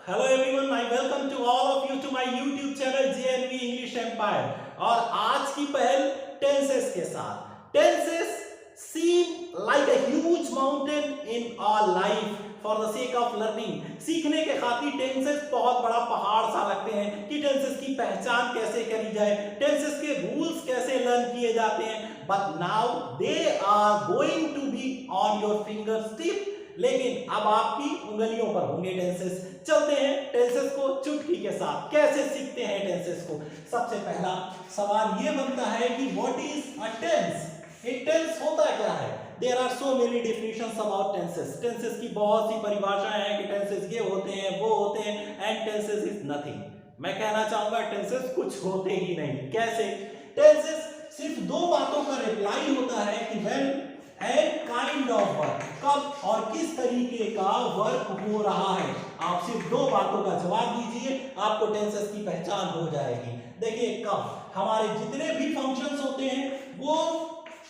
Hello everyone, I welcome to all of you to my YouTube channel JNV English empire. और आज की पहल tenses के साथ। Tenses seem like a huge mountain in our life for the sake of learning. सीखने के खातिर tenses बहुत बड़ा पहाड़ सा लगते हैं कि टेंसेस की पहचान कैसे करी जाए, टेंसेस के रूल्स कैसे लर्न किए जाते हैं। But now they are going to be on your fingers tip. लेकिन अब आपकी उंगलियों पर होंगे टेंसेस। चलते हैं टेंसेस को चुटकी के साथ कैसे सीखते हैं टेंसेस को। सबसे पहला सवाल ये बनता है कि व्हाट इज अ टेंस। एक टेंस होता क्या है? There are so many definitions about tenses. Tenses की बहुत सी परिभाषाएं हैं कि टेंसेस ये होते हैं, वो होते हैं, एंड टेंसेस इज नथिंग। मैं कहना चाहूंगा टेंसेस कुछ होते ही नहीं। कैसे? टेंसेस सिर्फ दो बातों का रिप्लाई होता है कि when and kind of work, कब और किस तरीके का वर्क हो रहा है। आप सिर्फ दो बातों का जवाब दीजिए, आपको टेंसेस की पहचान हो जाएगी। देखिए, कब हमारे जितने भी फंक्शंस होते हैं वो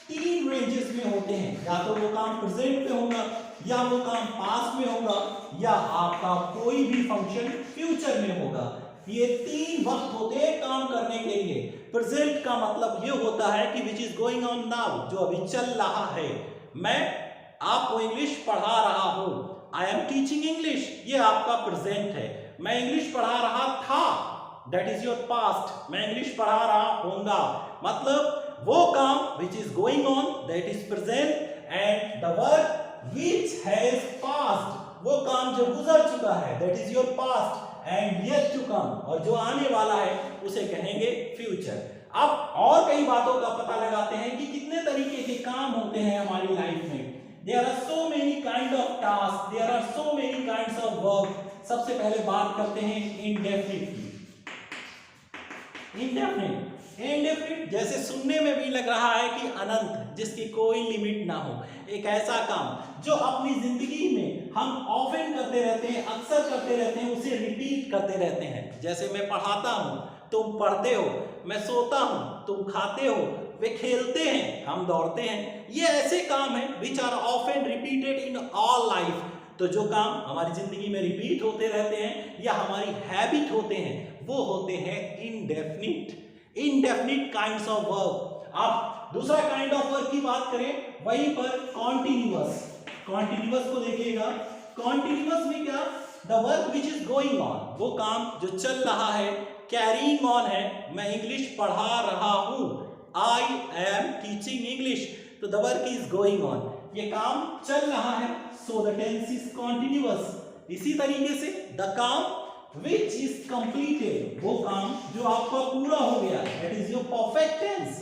तीन रेंजेस में होते हैं। या तो वो काम प्रेजेंट में होगा, या वो काम पास्ट में होगा, या आपका कोई भी फंक्शन फ्यूचर में होगा। ये तीन वक्त होते हैं काम करने के लिए। प्रेजेंट का मतलब ये होता है कि विच इज गोइंग ऑन नाउ, जो अभी चल रहा है। मैं आपको इंग्लिश पढ़ा रहा हूं, आई एम टीचिंग इंग्लिश, ये आपका प्रेजेंट है। मैं इंग्लिश पढ़ा रहा था, दैट इज योर पास्ट। मैं इंग्लिश पढ़ा रहा होऊंगा, मतलब वो काम which is going on, that is present. And the work which has past, वो काम जो गुजर चुका है, that is your past. And yet to come, और जो आने वाला है उसे कहेंगे फ्यूचर। अब और कई बातों का पता लगाते हैं कि कितने तरीके के काम होते हैं हमारी लाइफ में। There are so many kind of task, there are so many kinds of work. सबसे पहले बात करते हैं इंडेफिनिट की। इंडेफिनिट, इंडेफिनिट जैसे सुनने में भी लग रहा है कि अनंत, जिसकी कोई लिमिट ना हो। एक ऐसा काम जो अपनी जिंदगी में हम ऑफन करते रहते हैं, अक्सर करते रहते हैं, उसे रिपीट करते रहते हैं। जैसे मैं पढ़ाता हूँ, तुम पढ़ते हो, मैं सोता हूँ, तुम खाते हो, वे खेलते हैं, हम दौड़ते हैं। ये ऐसे काम हैं which are often repeated in all life. तो जो काम हमारी जिंदगी में रिपीट होते रहते हैं या हमारी हैबिट होते हैं, वो होते हैं indefinite. Indefinite kinds of work. अब दूसरा काइंड ऑफ वर्क की बात करें, वहीं पर कॉन्टिन्यूअस। कॉन्टिन्यूअस को देखिएगा, कॉन्टिन्यूअस में क्या, the work which is going on, वो काम जो चल रहा है, कैरिंग ऑन है। मैं इंग्लिश पढ़ा रहा हूं, आई एम टीचिंग इंग्लिश, तो the work is going on, ये काम चल रहा है, so the tense is continuous. इसी तरीके से द काम which is completed, वो काम जो आपका पूरा हो गया, that is your perfect tense।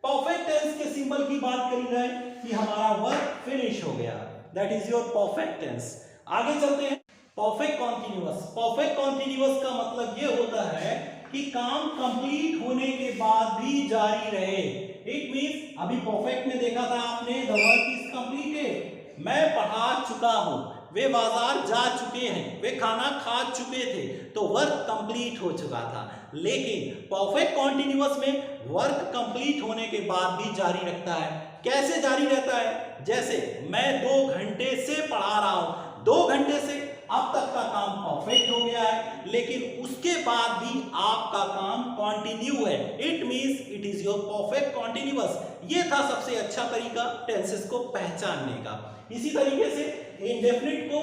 perfect tense के सिंबल की बात करी जाए कि हमारा वर्क फिनिश हो गया, that is your perfect tense। आगे चलते हैं perfect continuous। perfect continuous का मतलब ये होता है कि काम कंप्लीट होने के बाद भी जारी रहे। इट मींस अभी परफेक्ट में देखा था आपने, द वर्क इज कंप्लीटेड, मैं पढ़ा चुका हूं, वे बाजार जा चुके हैं, वे खाना खा चुके थे, तो वर्क कंप्लीट हो चुका था। लेकिन परफेक्ट कॉन्टिन्यूअस में वर्क कंप्लीट होने के बाद भी जारी रखता है। कैसे जारी रहता है? जैसे मैं 2 घंटे से पढ़ा रहा हूं, 2 घंटे से अब तक का काम परफेक्ट हो गया है, लेकिन उसके बाद भी आपका काम कंटिन्यू है। It means it is your perfect continuous. ये था सबसे अच्छा तरीका टेंसेस को पहचानने का। इसी तरीके से इंडेफिनिट को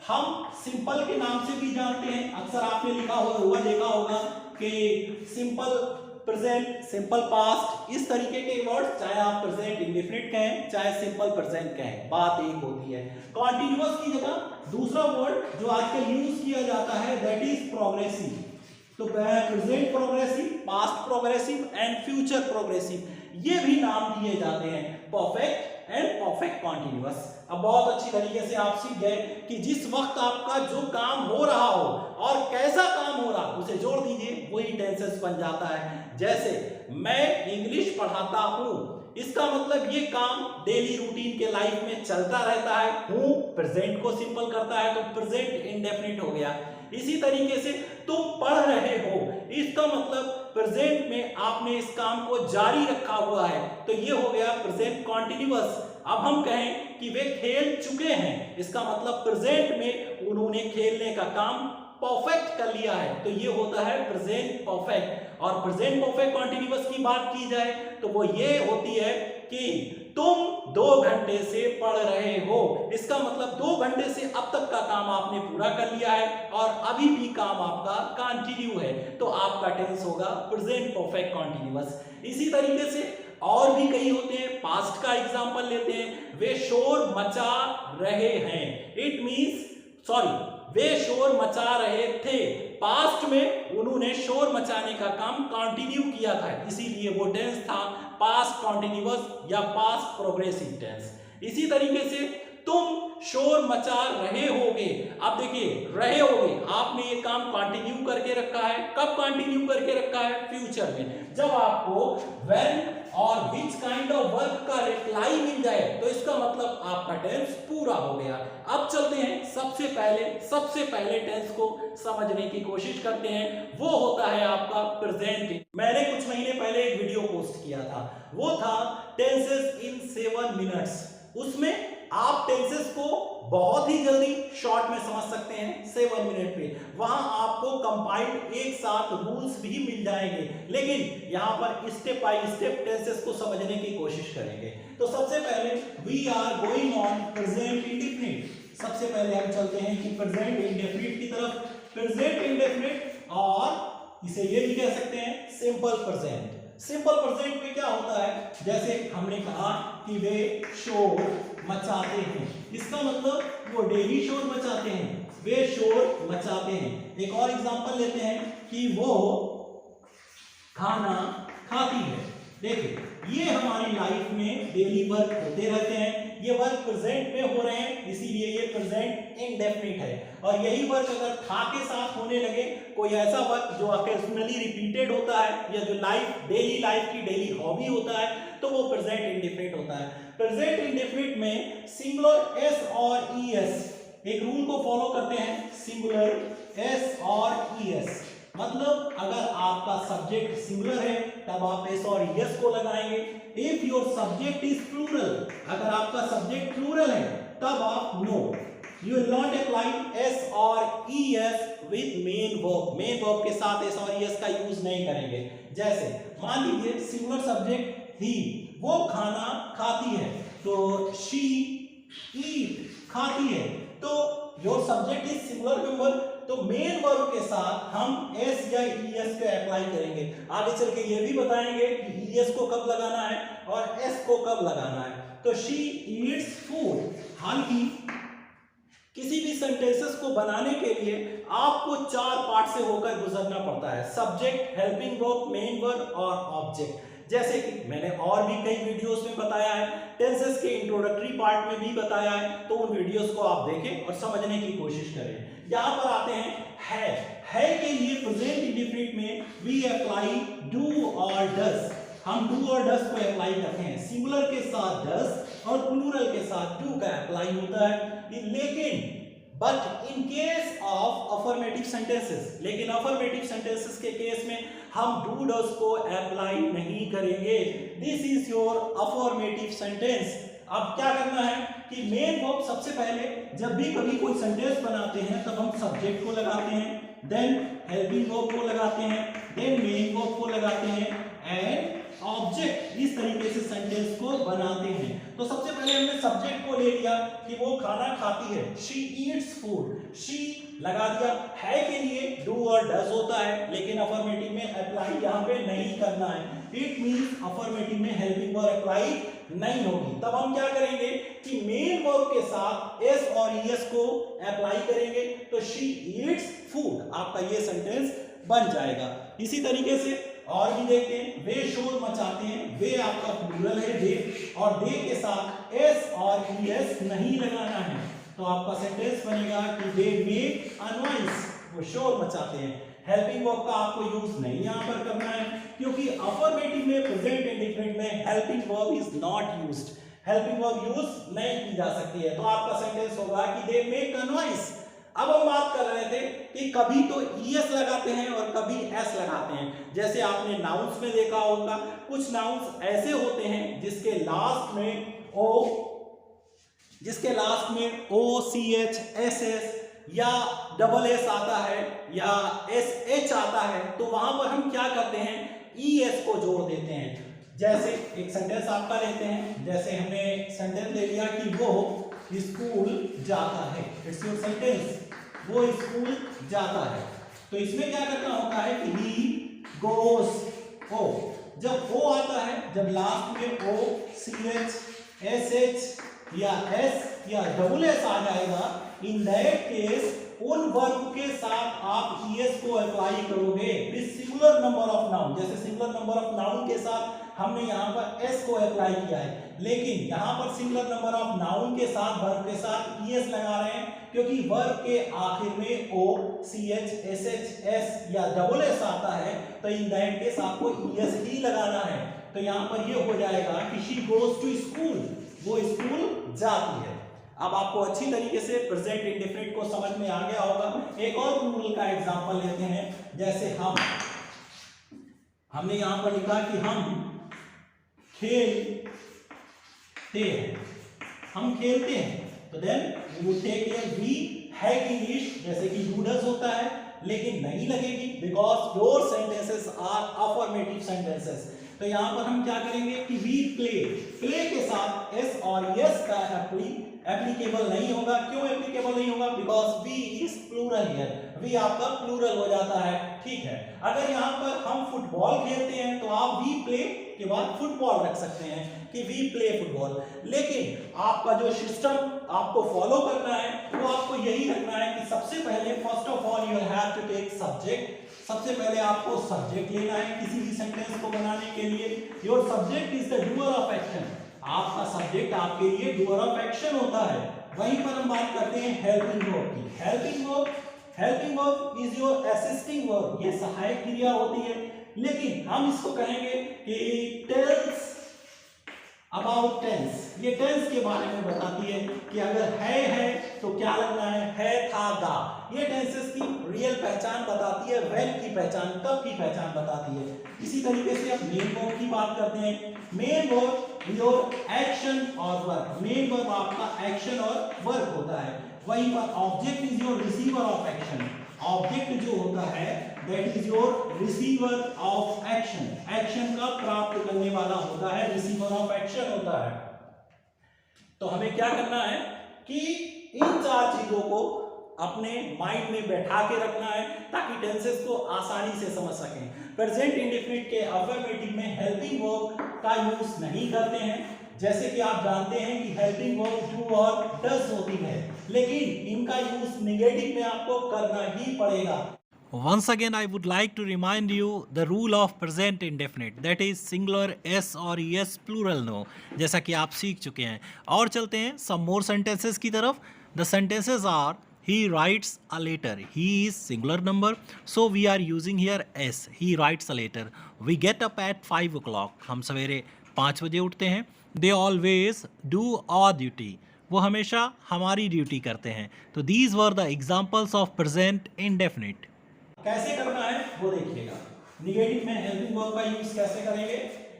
हम सिंपल के नाम से भी जानते हैं। अक्सर आपने लिखा होगा, देखा होगा कि सिंपल प्रेजेंट, सिंपल पास्ट, इस तरीके के वर्ड्स, चाहे आप प्रेजेंट इंडेफिनिट कहें, चाहे सिंपल प्रेजेंट कहें, बात एक होती है। कॉन्टिन्यूअस की जगह दूसरा वर्ड जो आजकल यूज किया जाता है, दैट इज प्रोग्रेसिव। तो present progressive, past progressive and future progressive, ये भी नाम दिए जाते हैं परफेक्ट एंड परफेक्ट कॉन्टिन्यूअस। अब बहुत अच्छी तरीके से आप सीख गए कि जिस वक्त आपका जो काम हो रहा हो और कैसा काम हो रहा, उसे जोड़ दीजिए, वही टेंसेस बन जाता है। जैसे मैं इंग्लिश पढ़ाता हूं, इसका मतलब ये काम डेली रूटीन के लाइफ में चलता रहता है। हूं प्रेजेंट को सिंपल करता है, तो प्रेजेंट इंडेफिनिट हो गया। इसी तरीके से तुम पढ़ रहे हो, इसका मतलब प्रेजेंट में आपने इस काम को जारी रखा हुआ है, तो ये हो गया प्रेजेंट कॉन्टिन्यूअस। अब हम कहें कि वे खेल चुके हैं, इसका मतलब प्रेजेंट में उन्होंने खेलने का काम परफेक्ट कर लिया है, तो ये होता है प्रेजेंट परफेक्ट। और प्रेजेंट परफेक्ट कॉन्टिन्यूअस की बात की जाए तो वो ये होती है कि तुम 2 घंटे से पढ़ रहे हो, इसका मतलब 2 घंटे से अब तक का काम आपने पूरा कर लिया है और अभी भी काम आपका कंटिन्यू है, तो आपका टेंस होगा प्रेजेंट परफेक्ट कॉन्टिन्यूअस। इसी तरीके से और भी कई होते हैं। पास्ट का एग्जांपल लेते हैं, वे शोर मचा रहे हैं, इट मींस वे शोर मचा रहे थे, पास्ट में उन्होंने शोर मचाने का काम कंटिन्यू किया था, इसीलिए वो टेंस था पास्ट कंटिन्यूअस या पास्ट प्रोग्रेसिव टेंस। इसी तरीके से तुम शोर मचा रहे होगे, अब देखिए रहे होगे, आपने ये काम कंटिन्यू करके रखा है, कब कंटिन्यू करके रखा है, फ्यूचर में। जब आपको व्हेन और विच काइंड ऑफ वर्क का रिप्लाई मिल जाए तो इसका मतलब आपका टेंस पूरा हो गया। अब चलते हैं सबसे पहले टेंस को समझने की कोशिश करते हैं, वो होता है आपका प्रेजेंट। मैंने कुछ महीने पहले एक वीडियो पोस्ट किया था, वो था टेंसेस इन 7 मिनट्स। उसमें आप टेंसेस को बहुत ही जल्दी शॉर्ट में समझ सकते हैं 7 मिनट पे। वहां आपको कंपाइल्ड एक साथ रूल्स भी मिल जाएंगे, लेकिन यहां पर स्टेप बाय स्टेप टेंसेस को समझने की कोशिश करेंगे। तो सबसे पहले we are going on present indefinite. सबसे पहले हम चलते हैं कि प्रेजेंट इंडेफिनिट की तरफ। प्रेजेंट इंडेफिनिट, और इसे ये भी कह सकते हैं सिंपल प्रेजेंट। सिंपल प्रेजेंट में क्या होता है, जैसे हमने कहा कि वे शोर मचाते हैं, इसका मतलब वो डेली शोर मचाते हैं, वे शोर मचाते हैं। एक और एग्जांपल लेते हैं कि वो खाना खाती है। देखिए ये हमारी लाइफ में डेली वर्क होते रहते हैं, ये वर्क प्रेजेंट में हो रहे हैं, इसीलिए ये प्रेजेंट इंडेफिनिट है। और यही वर्क अगर था के साथ होने लगे, कोई ऐसा वर्क जो ऑकेजनली रिपीटेड होता है या जो डेली लाइफ की डेली हॉबी होता है, तो वो प्रेजेंट इंडेफिनिट होता है। प्रेजेंट इंडेफिनिट में सिंगुलर एस और ईएस एक रूल को फॉलो करते हैं, सिंगुलर एस और ईएस। मतलब अगर आपका सब्जेक्ट सिंगुलर है तब आप एस और एस को लगाएंगे। If your subject is plural, अगर आपका सब्जेक्ट प्लूरल है तब आप no, you will not apply S और ES with main verb. Main verb के साथ एस और ईएस का यूज नहीं करेंगे। जैसे मान लीजिए सिंगुलर सब्जेक्ट ही, वो खाना खाती है, तो शी ईट खाती है, तो your subject is singular member, तो मेन वर्ब के साथ हम एस या ईएस पे अप्लाई करेंगे। आगे चल के ये भी बताएंगे कि ईएस को कब लगाना है और एस को कब लगाना है। तो शी ईट्स फूड। हालांकि किसी भी सेंटेंसेस को बनाने के लिए आपको 4 पार्ट से होकर गुजरना पड़ता है, subject, helping verb, main verb और ऑब्जेक्ट। जैसे कि मैंने और भी कई वीडियोस में बताया है, टेंसेस के इंट्रोडक्टरी पार्ट में भी बताया है, तो उन वीडियोस को आप देखें और समझने की कोशिश करें। यहां पर आते हैं है के लिए प्रेजेंट इंडेफिनिट में वी अप्लाई डू और डज। हम डू और डज को अप्लाई करते हैं, सिंगुलर के साथ डज और प्लूरल के साथ डू का अप्लाई होता है। लेकिन but in case of affirmative sentences, लेकिन अफर्मेटिव सेंटेंसेस के केस में हम डू डज को अप्लाई नहीं करेंगे। This is your affirmative sentence. अब क्या करना है कि मेन वर्ब सबसे पहले जब भी कभी कोई सेंटेंस बनाते हैं तब हम सब्जेक्ट को लगाते हैं, देन हेल्पिंग वर्ब को लगाते हैं, देन मेन वर्ब को लगाते हैं एंड ऑब्जेक्ट। इस तरीके से सेंटेंस को बनाते हैं। तो सबसे पहले हमने सब्जेक्ट को ले लिया कि वो खाना खाती है, शी ईट्स फूड, शी लगा दिया। है के लिए डू और डज होता है, लेकिन अफर्मेटिव में अप्लाई यहाँ पे नहीं करना है। इट मींस अफर्मेटिव में हेल्पिंग वर्ब अप्लाई नहीं होगी। तब हम क्या करेंगे कि मेन वर्ब के साथ एस और ईएस को अप्लाई करेंगे, तो शी ईट्स फूड, आपका ये सेंटेंस बन जाएगा। इसी तरीके से और भी देखते हैं, वे शोर मचाते हैं, वे आपका प्लूरल है दे, और दे के साथ एस और ईएस नहीं लगाना है, तो आपका सेंटेंस बनेगा कि दे मेक अ नॉइस, वो शोर मचाते हैं। हेल्पिंग वर्ब का आपको यूज नहीं यहां पर करना है, क्योंकि अफर्मेटिव में प्रेजेंट इंडेफिनिट में helping verb is not used, helping verb use नहीं की जा सकती है। तो आपका सेंटेंस होगा कि दे मेक अ नॉइस। अब हम बात कर रहे थे कि कभी तो ईएस लगाते हैं और कभी एस लगाते हैं। जैसे आपने नाउन्स में देखा होगा, कुछ नाउन्स ऐसे होते हैं जिसके लास्ट में O C H S S या डबल एस आता है या एस एच आता है, तो वहां पर हम क्या करते हैं, ई एस को जोड़ देते हैं। जैसे एक सेंटेंस आपका लेते हैं, जैसे हमने सेंटेंस ले लिया कि वो स्कूल जाता है, इट्स योर सेंटेंस, वो स्कूल जाता है। तो इसमें क्या करना होता है कि ही गोस ओ, जब ओ आता है, जब लास्ट में O C H S H या एस या डबल एस आ जाएगा, इन दैट केस उन वर्ब के साथ आप ईएस को अप्लाई करोगे with singular number of noun. जैसे सिंगुलर नंबर ऑफ नाउन के साथ हमने यहाँ पर एस को अप्लाई किया है, लेकिन यहाँ पर सिंगुलर नंबर ऑफ नाउन के साथ वर्ब के साथ ईएस लगा रहे हैं, क्योंकि वर्ब के आखिर में O C H S H S या डबल एस आता है, तो इन दैट केस आपको ईएस ही लगाना है। तो यहाँ पर ये हो जाएगा कि शी गोज टू स्कूल, वो स्कूल जाती है। अब आपको अच्छी तरीके से प्रेजेंट इंडेफिनिट को समझ में आ गया होगा। एक और प्लूरल का एग्जांपल लेते हैं, जैसे हमने यहां पर लिखा कि हम खेलते हैं, हम खेलते हैं, तो then we would take here we have English, जैसे कि डू डज होता है, लेकिन नहीं लगेगी because your sentences are affirmative sentences. तो यहां पर हम क्या करेंगे कि वी प्ले, प्ले के साथ एस और यस का एप्लीकेबल नहीं होगा। क्यों एप्लीकेबल नहीं होगा? Because we is plural here, we आपका प्लूरल हो जाता है, ठीक है। अगर यहाँ पर हम फुटबॉल खेलते हैं तो आप वी प्ले के बाद फुटबॉल रख सकते हैं कि वी प्ले फुटबॉल, लेकिन आपका जो सिस्टम आपको फॉलो करना है वो आपको यही रखना है कि सबसे पहले first of all you have to take subject. सबसे पहले आपको सब्जेक्ट लेना है किसी भी सेंटेंस को बनाने के लिए। Your subject is the doer of action, आपका सब्जेक्ट आपके लिए डूअर ऑफ एक्शन होता है। वहीं पर हम बात करते हैं हेल्पिंग वर्ब की। Helping verb is your assisting verb, ये सहायक क्रिया होती है, लेकिन हम इसको कहेंगे कि टेल्स अबाउट टेंस, ये टेंस के बारे में बताती है कि अगर है तो क्या लगना है था दा। ये टेंसेस की रियल पहचान बताती है, व्हेन की पहचान, कब की पहचान बताती है। इसी तरीके से अब मेन वर्ब की बात करते हैं। मेन वर्ब योर एक्शन और वर्क, मेन वर्ब आपका एक्शन और वर्क होता है। वहीं पर object is your receiver of action, object जो होता है that is your receiver of action, action का प्राप्त करने वाला होता है, रिसीवर ऑफ एक्शन होता है। तो हमें क्या करना है कि इन चार चीजों को अपने माइंड में बैठा के रखना है ताकि टेंसेस को आसानी से समझ सकें। प्रेजेंट इंडेफिनिट के अफर्मेटिव में हेल्पिंग वर्ब का यूज नहीं करते हैं, जैसे कि आप जानते हैं कि हेल्पिंग वर्ब डू और डज होती है, लेकिन इनका यूज नेगेटिव में आपको करना ही पड़ेगा। Once again, I would like to remind you the rule of present indefinite, that is singular s or yes plural no, जैसा कि आप सीख चुके हैं। और चलते हैं some more sentences की तरफ। The sentences are he writes a letter, he is singular number, so we are using here s, he writes a letter. We get up at 5 o'clock, हम सवेरे 5 बजे उठते हैं। They always do our duty, वो हमेशा हमारी duty करते हैं। तो these were the examples of present indefinite। कैसे करना है वो देखिएगा। निगेटिव में हेल्पिंग वर्ब का यूज कैसे करेंगे?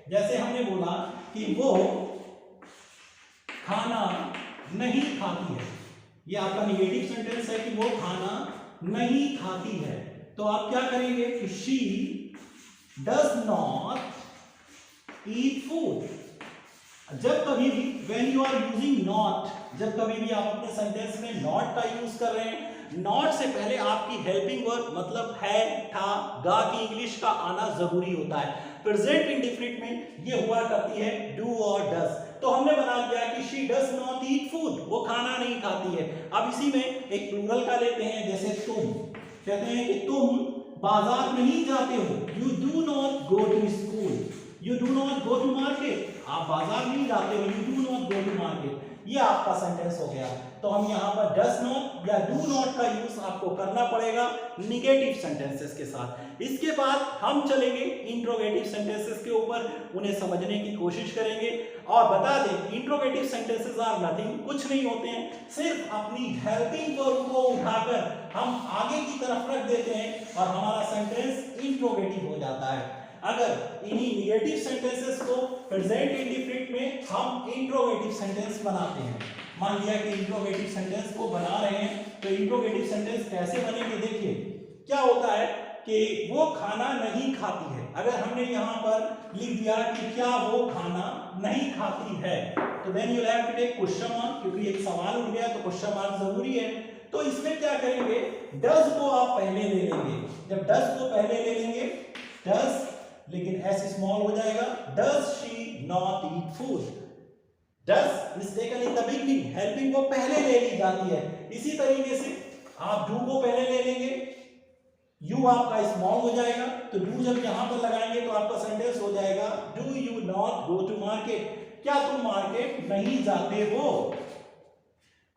जैसे हमने बोला कि वो खाना नहीं खाती है, ये आपका निगेटिव सेंटेंस है कि वो खाना नहीं खाती है, तो आप क्या करेंगे कि she does not eat food. जब कभी भी when you are using not, जब कभी भी आप अपने सेंटेंस में नॉट का यूज कर रहे हैं, नॉट से पहले आपकी हेल्पिंग वर्ब मतलब है, था, गा की इंग्लिश का आना जरूरी होता है। प्रेजेंट इंडेफिनिट में ये हुआ करती है डू और डज। तो हमने बना दिया कि she does not eat food, वो खाना नहीं खाती है। अब इसी में एक प्लूरल का लेते हैं, जैसे तुम कहते हैं कि तुम बाजार नहीं जाते हो, you do not go to school, you do not go to market, आप बाजार नहीं जाते हो, you do not go to market. ये आपका सेंटेंस हो गया। तो हम यहाँ पर डज नॉट या डू नॉट का यूज आपको करना पड़ेगा निगेटिव सेंटेंसेस के साथ। इसके बाद हम चलेंगे इंट्रोगेटिव सेंटेंसेस के ऊपर, उन्हें समझने की कोशिश करेंगे। और बता दें इंट्रोगेटिव सेंटेंसेस आर नथिंग, कुछ नहीं होते हैं, सिर्फ अपनी हेल्पिंग वर्ब को उठाकर हम आगे की तरफ रख देते हैं और हमारा सेंटेंस इंट्रोगेटिव हो जाता है। अगर इन्हीं निगेटिव सेंटेंसेस को प्रेजेंट इंडेफिनिट में हम इंट्रोगेटिव सेंटेंस बनाते हैं, मान लिया कि इंट्रोगेटिव सेंटेंस को बना रहे हैं, तो इंट्रोगेटिव सेंटेंस कैसे बनेंगे देखिए। क्या होता है कि वो खाना नहीं खाती है। अगर हमने यहाँ पर लिख दिया कि क्या वो खाना नहीं खाती है, तो then you have to take question mark, क्योंकि एक सवाल उठ गया तो क्वेश्चन मार्क जरूरी है। तो इसमें क्या करेंगे, डज को आप पहले ले लेंगे। जब डज को पहले ले लेंगे, डज लेकिन एस स्मॉल हो जाएगा, does she not eat food, does is taken in the beginning, helping को पहले ले ली जाती है। इसी तरीके से आप डू को पहले ले लेंगे, यू आपका स्मॉल हो जाएगा, तो डू जब यहां पर लगाएंगे तो आपका सेंटेंस हो जाएगा do you not go to market, क्या तुम मार्केट नहीं जाते हो।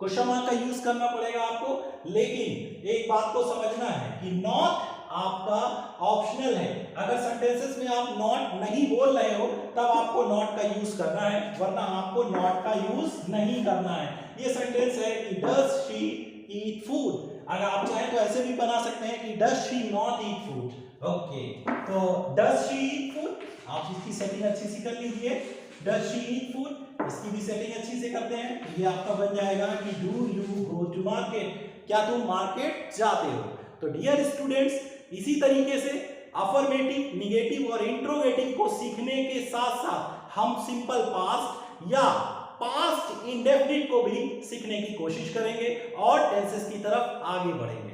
क्वेश्चन मार्क का यूज करना पड़ेगा आपको, लेकिन एक बात को समझना है कि नॉट आपका ऑप्शनल है। अगर सेंटेंसेस में आप नॉट नहीं बोल रहे हो तब आपको नॉट का यूज करना है, वरना आपको नॉट का यूज नहीं करना है। ये सेंटेंस है कि डज शी ईट फूड, अगर आप चाहें तो ऐसे भी बना सकते हैं कि does she not eat food. Okay, तो डज शी ईट फूड, आप इसकी सेटिंग अच्छी सी कर लीजिए। डज शी ईट फूड, इसकी भी सेटिंग अच्छी से करते हैं। ये आपका बन जाएगा कि do you go to market, क्या तुम मार्केट जाते हो। तो डियर स्टूडेंट्स, इसी तरीके से अफर्मेटिव, निगेटिव और इंट्रोगेटिव को सीखने के साथ साथ हम सिंपल पास्ट या पास्ट इंडेफिनिट को भी सीखने की कोशिश करेंगे और टेंसेस की तरफ आगे बढ़ेंगे।